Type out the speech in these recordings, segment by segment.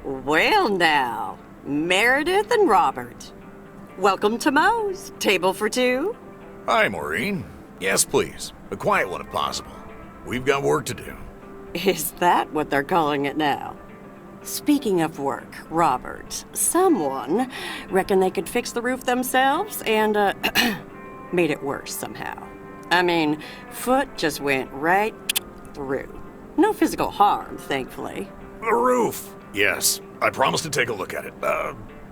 Well now, Meredith and Robert. Welcome to Moe's. Table for two? Hi, Maureen. Yes, please. A quiet one if possible. We've got work to do. Is that what they're calling it now? Speaking of work, Robert, someone reckoned they could fix the roof themselves and, made it worse somehow. I mean, foot just went right through. No physical harm, thankfully. The roof! Yes, I promised to take a look at it.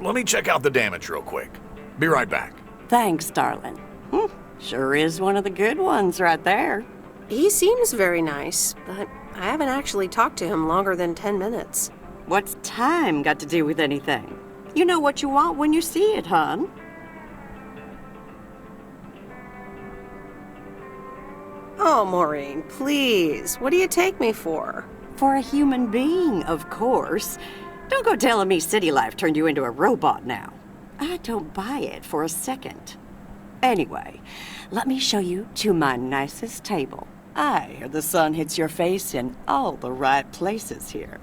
Let me check out the damage real quick. Be right back. Thanks, darling. Sure is one of the good ones right there. He seems very nice, but I haven't actually talked to him longer than 10 minutes. What's time got to do with anything? You know what you want when you see it, hon. Oh, Maureen, please. What do you take me for? For a human being, of course. Don't go telling me city life turned you into a robot now. I don't buy it for a second. Anyway, let me show you to my nicest table. The sun hits your face in all the right places here.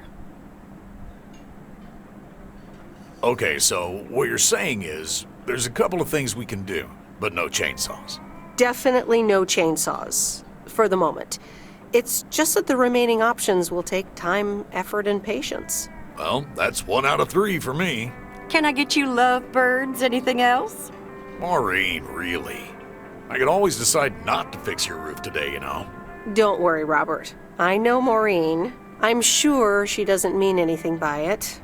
Okay, so what you're saying is there's a couple of things we can do, but no chainsaws. Definitely no chainsaws, for the moment. It's just that the remaining options will take time, effort, and patience. Well, that's 1 out of 3 for me. Can I get you lovebirds? Anything else? Maureen, really? I could always decide not to fix your roof today, you know? Don't worry, Robert. I know Maureen. I'm sure she doesn't mean anything by it.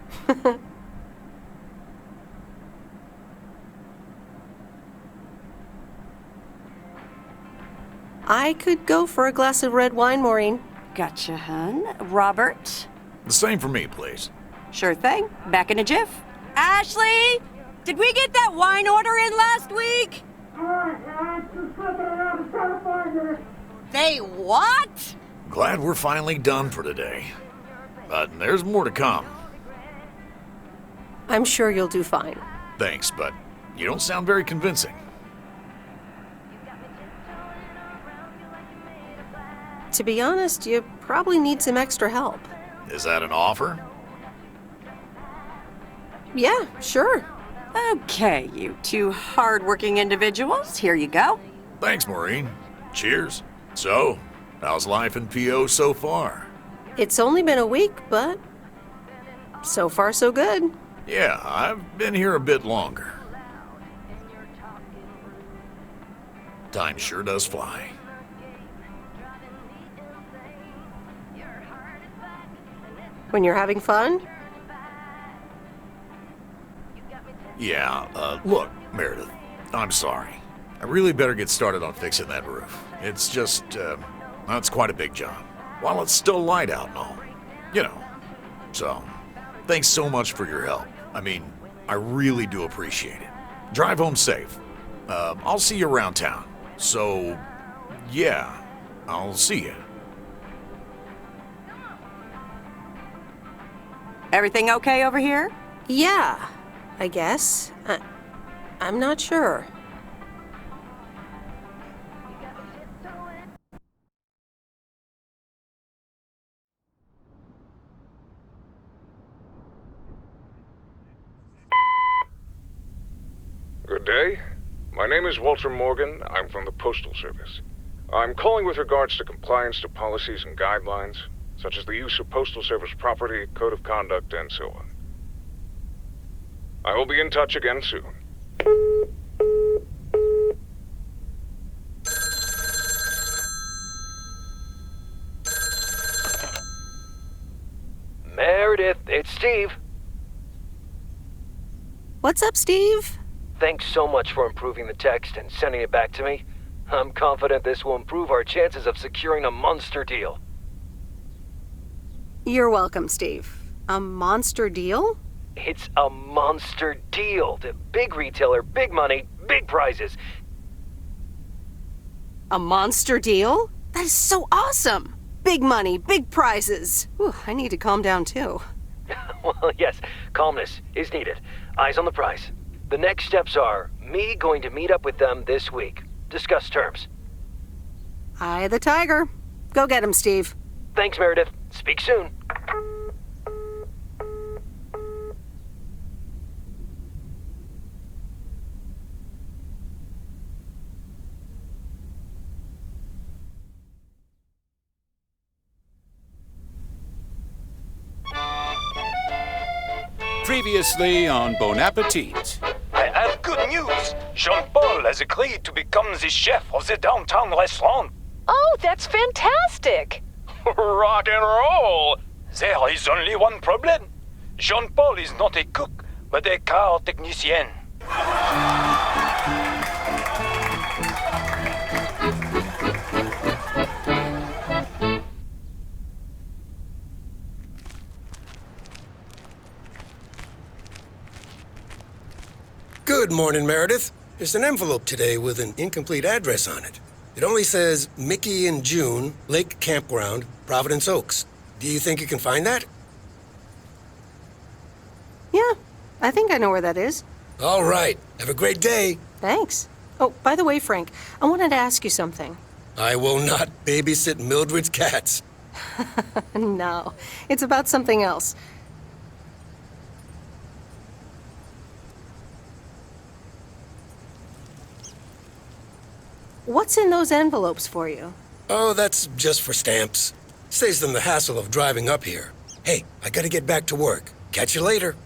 I could go for a glass of red wine, Maureen. Gotcha, hun. Robert? The same for me, please. Sure thing. Back in a jiff. Ashley! Did we get that wine order in last week? They what? Glad we're finally done for today. But there's more to come. I'm sure you'll do fine. Thanks, but you don't sound very convincing. To be honest, you probably need some extra help. Is that an offer? Yeah, sure. Okay, you two hard-working individuals. Here you go. Thanks, Maureen. Cheers. So, how's life in PO so far? It's only been a week, but so far so good. Yeah, I've been here a bit longer. Time sure does fly. When you're having fun? Yeah, look, Meredith, I'm sorry. I really better get started on fixing that roof. It's just, it's quite a big job. While it's still light out and all. You know. So, thanks so much for your help. I mean, I really do appreciate it. Drive home safe. I'll see you around town. So, yeah, I'll see you. Everything okay over here? Yeah, I guess. I'm not sure. Good day. My name is Walter Morgan. I'm from the Postal Service. I'm calling with regards to compliance to policies and guidelines, such as the use of Postal Service property, code of conduct, and so on. I will be in touch again soon. Meredith, it's Steve. What's up, Steve? Thanks so much for improving the text and sending it back to me. I'm confident this will improve our chances of securing a monster deal. You're welcome, Steve. A monster deal? It's a monster deal. The big retailer, big money, big prizes. A monster deal? That is so awesome! Big money, big prizes. Whew, I need to calm down too. Well, yes, calmness is needed. Eyes on the prize. The next steps are me going to meet up with them this week. Discuss terms. Eye the tiger. Go get him, Steve. Thanks, Meredith. Speak soon. Previously on Bon Appetit. I have good news. Jean-Paul has agreed to become the chef of the downtown restaurant. Oh, that's fantastic! Rock and roll! There is only one problem. Jean-Paul is not a cook, but a car technician. Good morning, Meredith. There's an envelope today with an incomplete address on it. It only says Mickey and June, Lake Campground, Providence Oaks. Do you think you can find that? Yeah, I think I know where that is. All right. Have a great day. Thanks. Oh, by the way, Frank, I wanted to ask you something. I will not babysit Mildred's cats. No, it's about something else. What's in those envelopes for you? Oh, that's just for stamps. Saves them the hassle of driving up here. Hey, I gotta get back to work. Catch you later.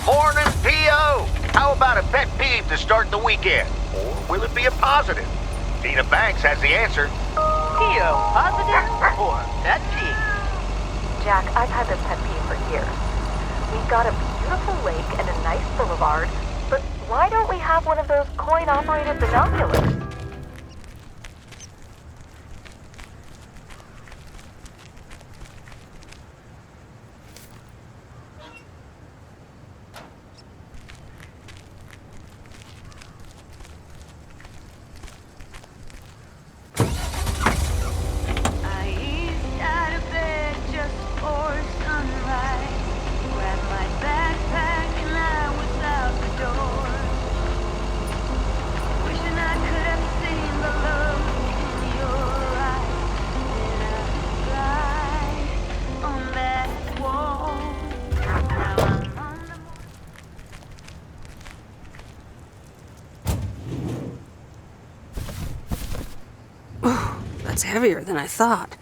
Morning, P.O. How about a pet peeve to start the weekend? Or will it be a positive? Dina Banks has the answer. P.O. Positive or pet peeve? Jack, I've had this pet peeve for years. We've got a beautiful lake and a nice boulevard, but why don't we have one of those coin-operated binoculars? That's heavier than I thought.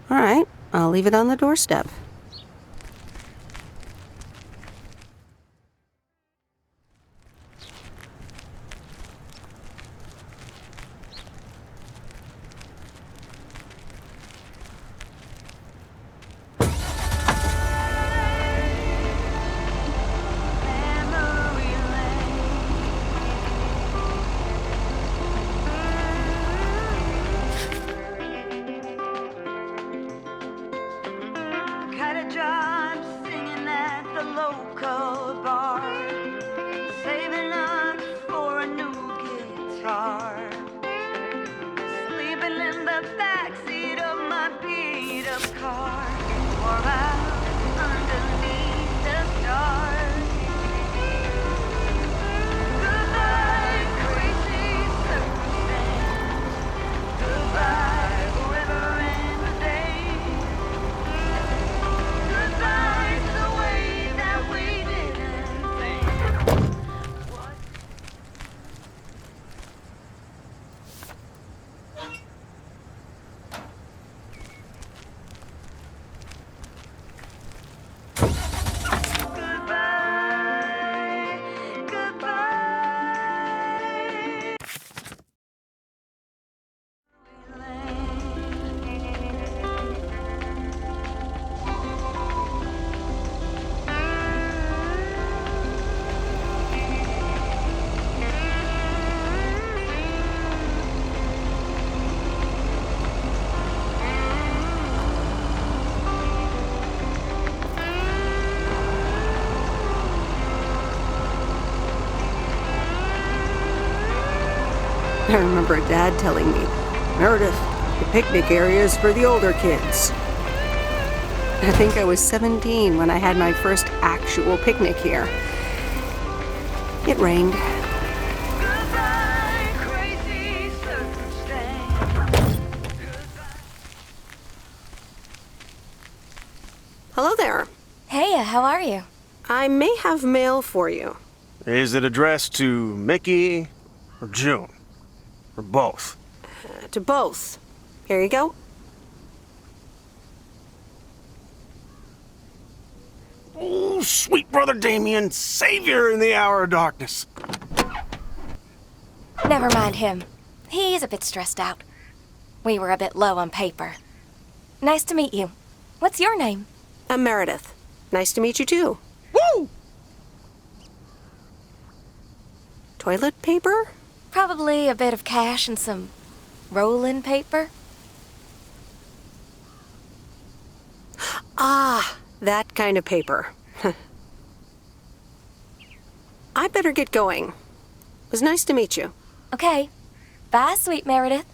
All right, I'll leave it on the doorstep. Got a job singing at the local bar, saving up for a new guitar, sleeping in the backseat of my beat-up car, or out underneath the stars. Goodbye, crazy circumstance. Goodbye, whoever ends the day. Goodbye to the way that we didn't think. What? I remember Dad telling me, Meredith, the picnic area is for the older kids. I think I was 17 when I had my first actual picnic here. It rained. Goodbye, crazy circumstance. Hello there. Hey, how are you? I may have mail for you. Is it addressed to Mickey or June? Or both? To both. Here you go. Oh, sweet brother Damien, savior in the hour of darkness. Never mind him. He's a bit stressed out. We were a bit low on paper. Nice to meet you. What's your name? I'm Meredith. Nice to meet you too. Woo! Toilet paper? Probably a bit of cash and some roll-in paper. Ah, that kind of paper. I better get going. It was nice to meet you. Okay. Bye, sweet Meredith.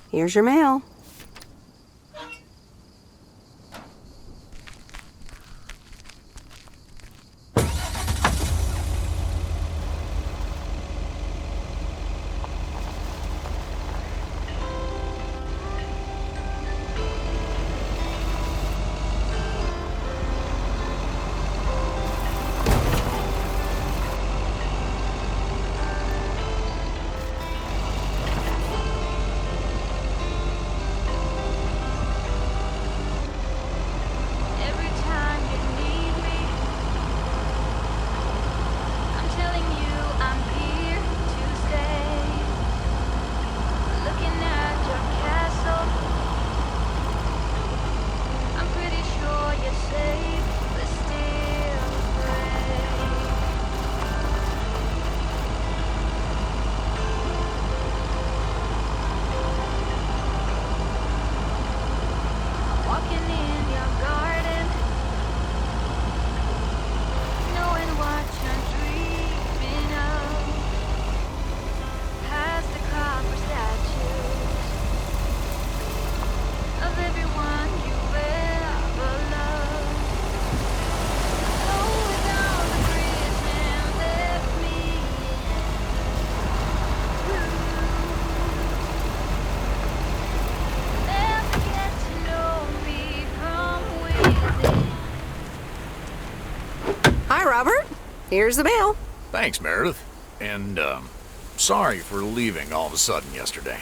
Here's your mail. Every time you need me, I'm telling you I'm here to stay. Looking at your castle, I'm pretty sure you're safe, but still afraid. Walking in your garden, knowing what you're dreaming of. Past the copper statues of everyone you ever loved. Oh, with all the prison left me never get to know me from within. Hi, Robert. Here's the mail. Thanks, Meredith. And, sorry for leaving all of a sudden yesterday.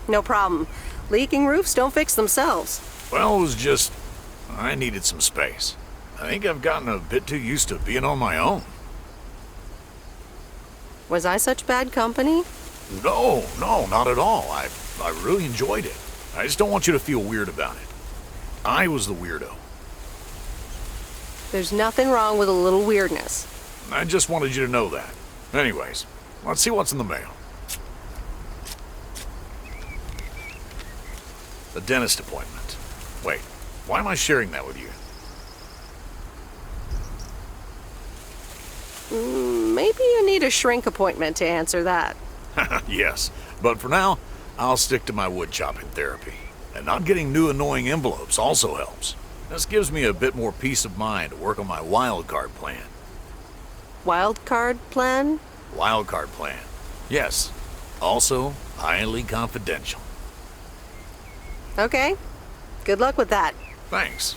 No problem. Leaking roofs don't fix themselves. Well, it was just... I needed some space. I think I've gotten a bit too used to being on my own. Was I such bad company? No, not at all. I really enjoyed it. I just don't want you to feel weird about it. I was the weirdo. There's nothing wrong with a little weirdness. I just wanted you to know that. Anyways, let's see what's in the mail. A dentist appointment. Wait, why am I sharing that with you? Maybe you need a shrink appointment to answer that. Yes, but for now, I'll stick to my wood chopping therapy. And not getting new annoying envelopes also helps. This gives me a bit more peace of mind to work on my wild card plan. Wild card plan? Wild card plan. Yes. Also, highly confidential. Okay. Good luck with that. Thanks.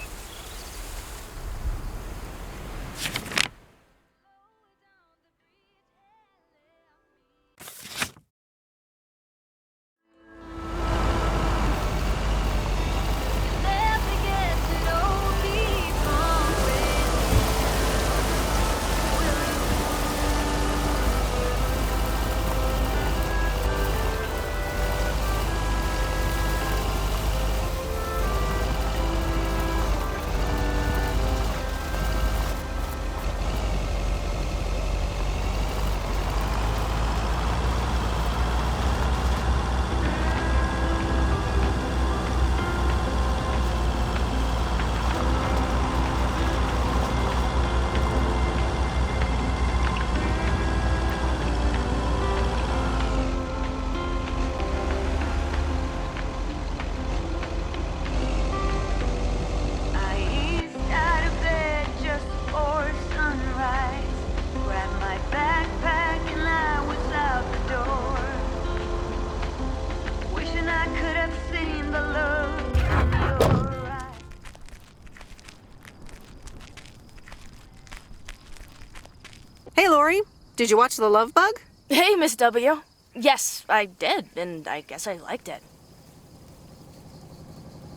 Hey, Lori. Did you watch The Love Bug? Hey, Miss W. Yes, I did, and I guess I liked it.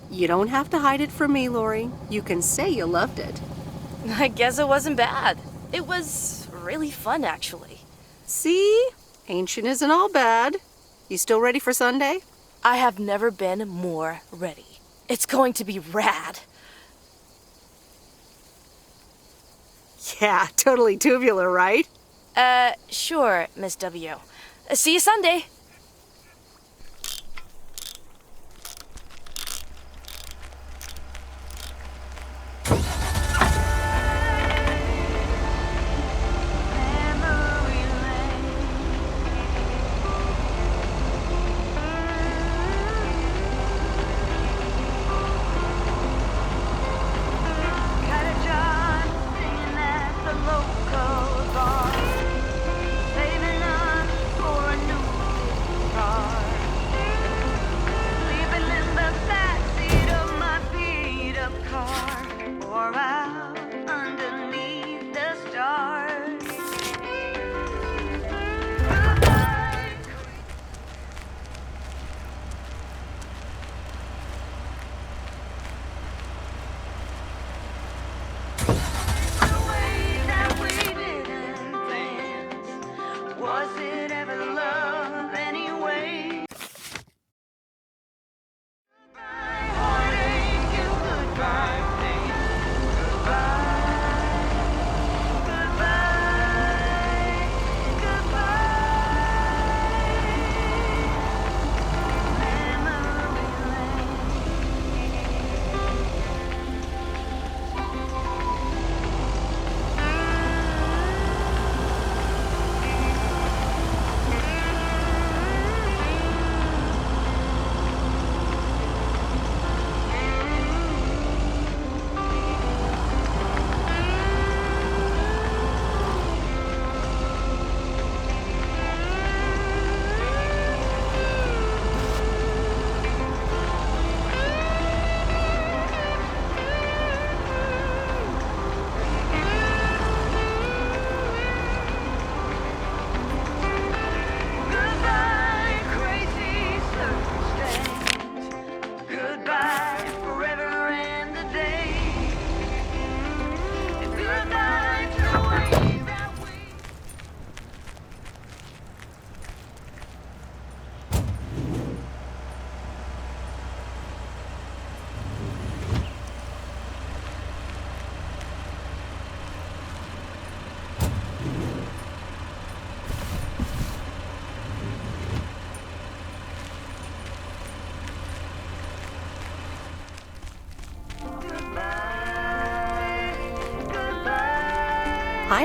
You don't have to hide it from me, Lori. You can say you loved it. I guess it wasn't bad. It was really fun, actually. See? Ancient isn't all bad. You still ready for Sunday? I have never been more ready. It's going to be rad. Yeah, totally tubular, right? Sure, Miss W. See you Sunday. Saving up for a new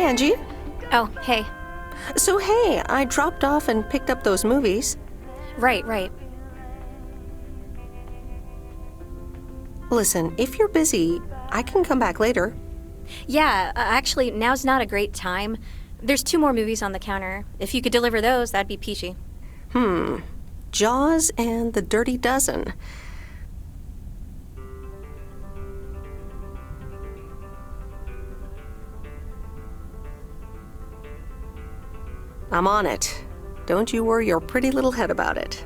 Angie. Oh, hey. So, hey, I dropped off and picked up those movies. Right. Listen, if you're busy, I can come back later. Yeah, actually, now's not a great time. There's 2 more movies on the counter. If you could deliver those, that'd be peachy. Jaws and The Dirty Dozen. I'm on it. Don't you worry your pretty little head about it.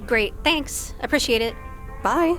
Great. Thanks. Appreciate it. Bye.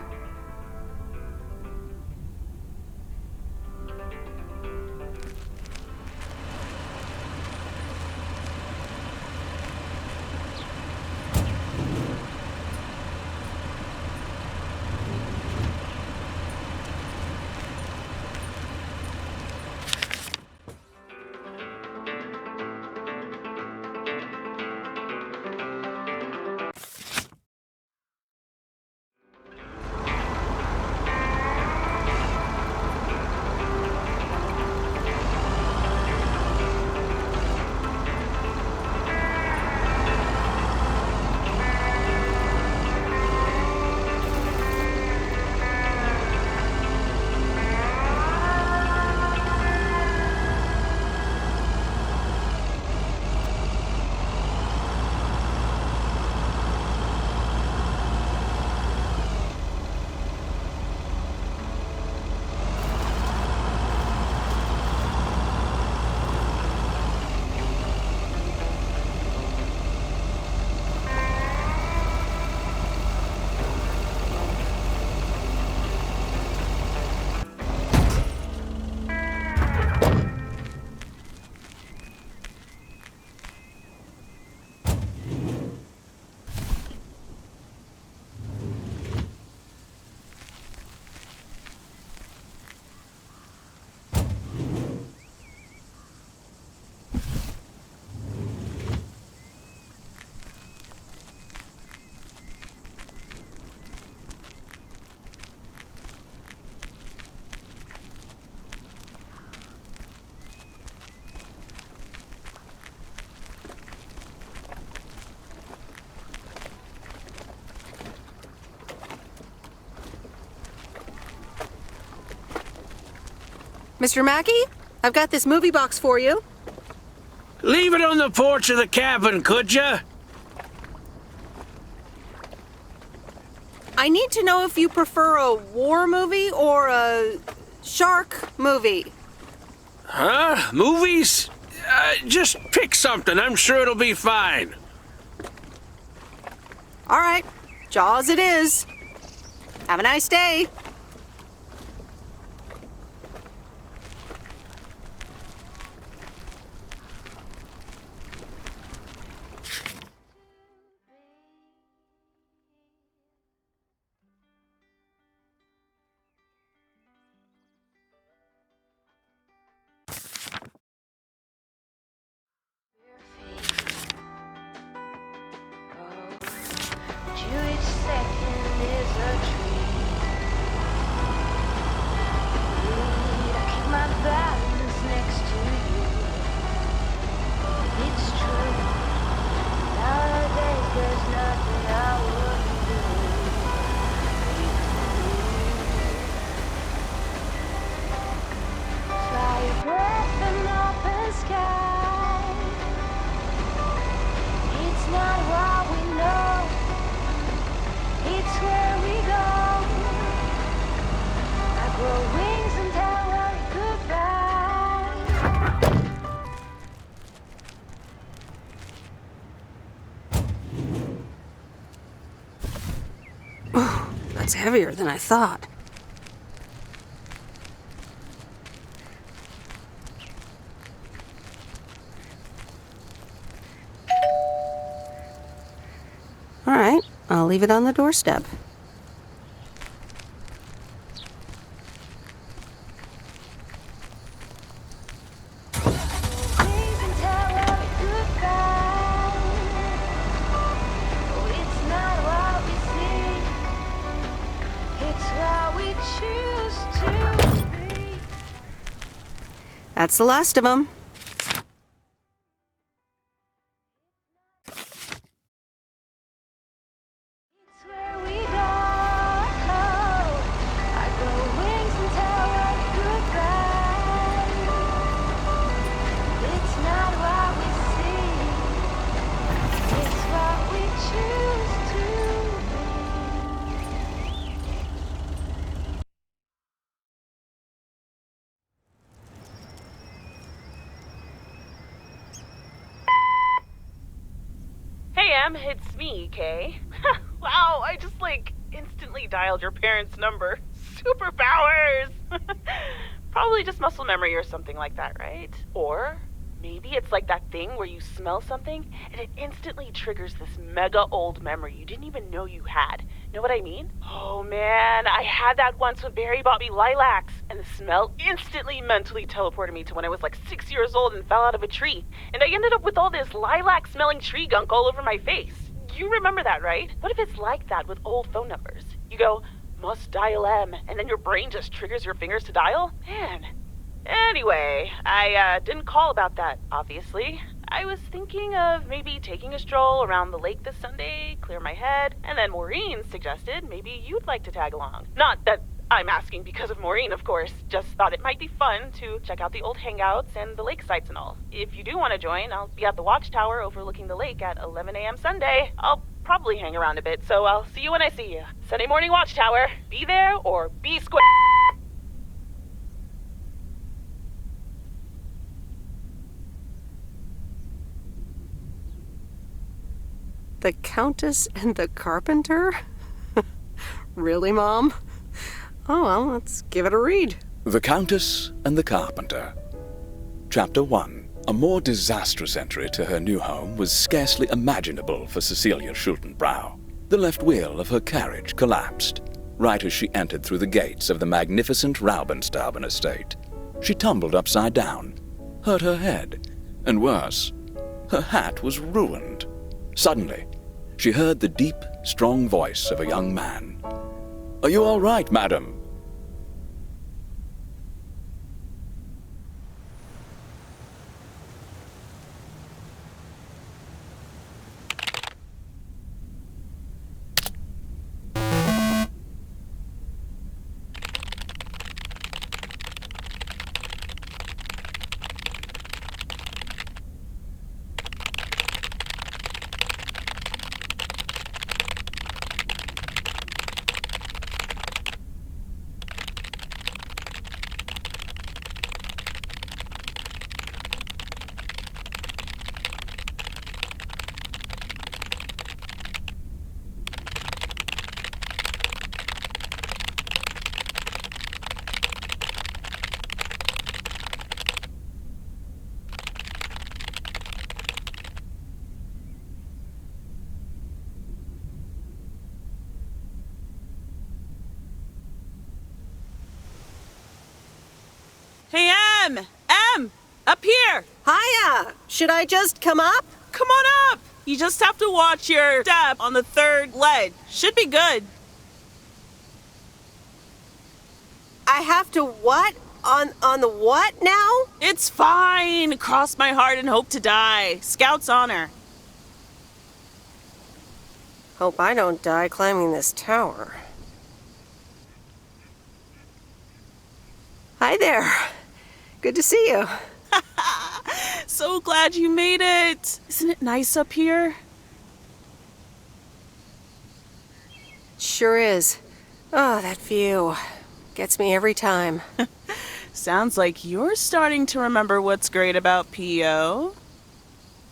Mr. Mackey, I've got this movie box for you. Leave it on the porch of the cabin, could ya? I need to know if you prefer a war movie or a shark movie. Huh? Movies? Just pick something. I'm sure it'll be fine. All right, Jaws it is. Have a nice day. That's heavier than I thought. All right, I'll leave it on the doorstep. That's the last of them. Sam, it's me, Kay. Wow, I just, instantly dialed your parents' number. Superpowers! Probably just muscle memory or something like that, right? Or maybe it's like that thing where you smell something and it instantly triggers this mega old memory you didn't even know you had. Know what I mean? Oh man, I had that once when Barry bought me lilacs, and the smell instantly mentally teleported me to when I was 6 years old and fell out of a tree. And I ended up with all this lilac-smelling tree gunk all over my face. You remember that, right? What if it's like that with old phone numbers? You go, must dial M, and then your brain just triggers your fingers to dial? Man. Anyway, I didn't call about that, obviously. I was thinking of maybe taking a stroll around the lake this Sunday, clear my head, and then Maureen suggested maybe you'd like to tag along. Not that I'm asking because of Maureen, of course. Just thought it might be fun to check out the old hangouts and the lake sites and all. If you do want to join, I'll be at the watchtower overlooking the lake at 11 a.m. Sunday. I'll probably hang around a bit, so I'll see you when I see you. Sunday morning watchtower. Be there or be square. The Countess and the Carpenter? Really, Mom? Oh, well, let's give it a read. The Countess and the Carpenter. Chapter 1. A more disastrous entry to her new home was scarcely imaginable for Cecilia Schultenbrow. The left wheel of her carriage collapsed, right as she entered through the gates of the magnificent Raubenstaben estate. She tumbled upside down, hurt her head, and worse, her hat was ruined. Suddenly, she heard the deep, strong voice of a young man. "Are you all right, madam?" Hey, M! Up here! Hiya! Should I just come up? Come on up! You just have to watch your step on the third ledge. Should be good. I have to what? On the what now? It's fine. Cross my heart and hope to die. Scout's honor. Hope I don't die climbing this tower. Hi there. Good to see you. So glad you made it. Isn't it nice up here? Sure is. Oh, that view. Gets me every time. Sounds like you're starting to remember what's great about P.O.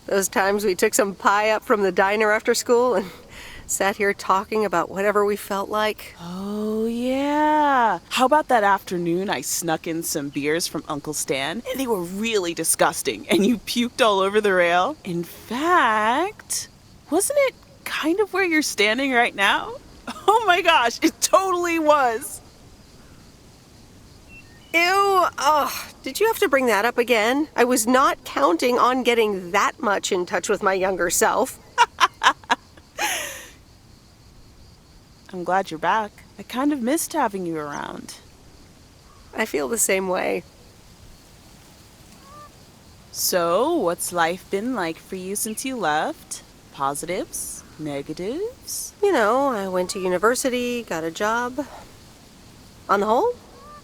Those times we took some pie up from the diner after school and sat here talking about whatever we felt like. Oh, yeah. How about that afternoon I snuck in some beers from Uncle Stan, and they were really disgusting, and you puked all over the rail? In fact, wasn't it kind of where you're standing right now? Oh my gosh, it totally was. Ew, oh, did you have to bring that up again? I was not counting on getting that much in touch with my younger self. I'm glad you're back. I kind of missed having you around. I feel the same way. So, what's life been like for you since you left? Positives? Negatives? You know, I went to university, got a job. On the whole,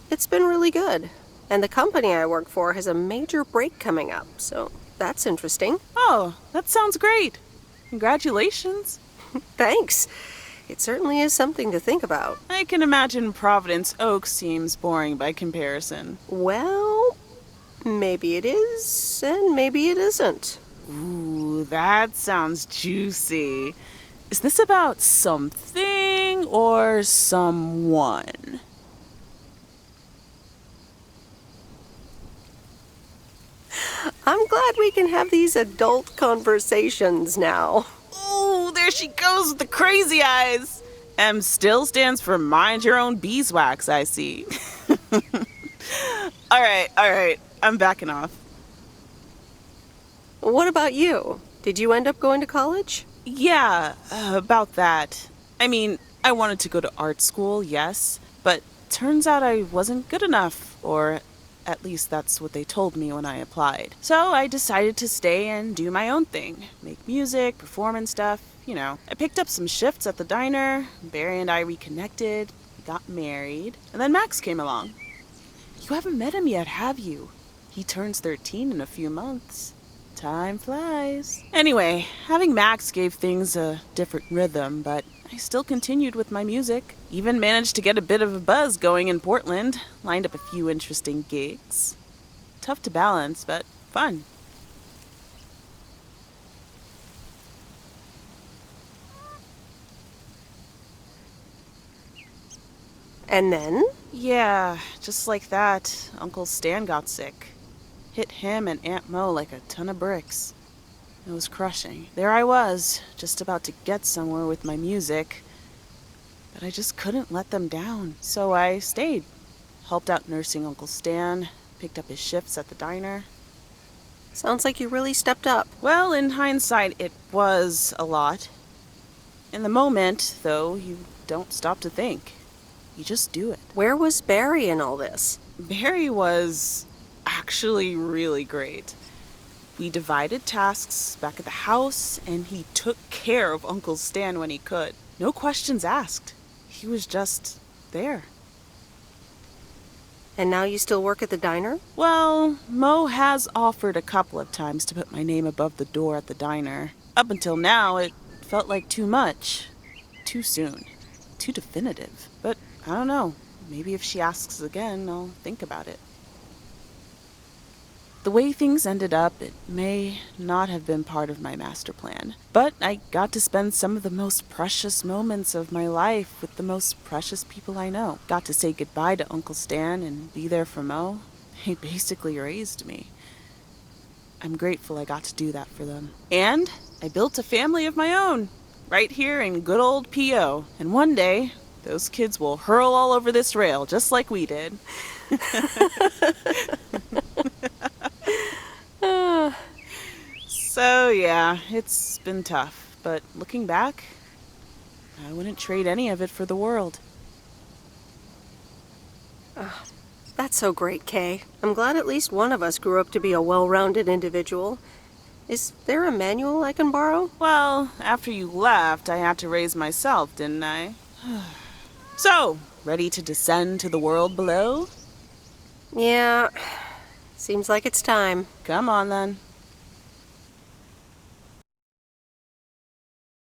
it's been really good. And the company I work for has a major break coming up, so that's interesting. Oh, that sounds great. Congratulations. Thanks. It certainly is something to think about. I can imagine Providence Oaks seems boring by comparison. Well, maybe it is, and maybe it isn't. Ooh, that sounds juicy. Is this about something or someone? I'm glad we can have these adult conversations now. Ooh, there she goes with the crazy eyes. M still stands for mind your own beeswax, I see. All right. I'm backing off. What about you? Did you end up going to college? Yeah, about that. I mean, I wanted to go to art school, yes, but turns out I wasn't good enough, or at least that's what they told me when I applied. So I decided to stay and do my own thing. Make music, perform and stuff, you know. I picked up some shifts at the diner, Barry and I reconnected, we got married, and then Max came along. You haven't met him yet, have you? He turns 13 in a few months. Time flies. Anyway, having Max gave things a different rhythm, but I still continued with my music. Even managed to get a bit of a buzz going in Portland. Lined up a few interesting gigs. Tough to balance, but fun. And then? Yeah, just like that, Uncle Stan got sick. Hit him and Aunt Mo like a ton of bricks. It was crushing. There I was, just about to get somewhere with my music, but I just couldn't let them down. So I stayed. Helped out nursing Uncle Stan, picked up his shifts at the diner. Sounds like you really stepped up. Well, in hindsight, it was a lot. In the moment, though, you don't stop to think. You just do it. Where was Barry in all this? Barry was actually really great. We divided tasks back at the house, and he took care of Uncle Stan when he could. No questions asked. He was just there. And now you still work at the diner? Well, Mo has offered a couple of times to put my name above the door at the diner. Up until now, it felt like too much. Too soon. Too definitive. But I don't know. Maybe if she asks again, I'll think about it. The way things ended up, it may not have been part of my master plan. But I got to spend some of the most precious moments of my life with the most precious people I know. Got to say goodbye to Uncle Stan and be there for Mo. He basically raised me. I'm grateful I got to do that for them. And I built a family of my own, right here in good old P.O. And one day, those kids will hurl all over this rail just like we did. So yeah, it's been tough, but looking back, I wouldn't trade any of it for the world. That's so great, Kay. I'm glad at least one of us grew up to be a well-rounded individual. Is there a manual I can borrow? Well, after you left, I had to raise myself, didn't I? So, ready to descend to the world below? Yeah, seems like it's time. Come on then.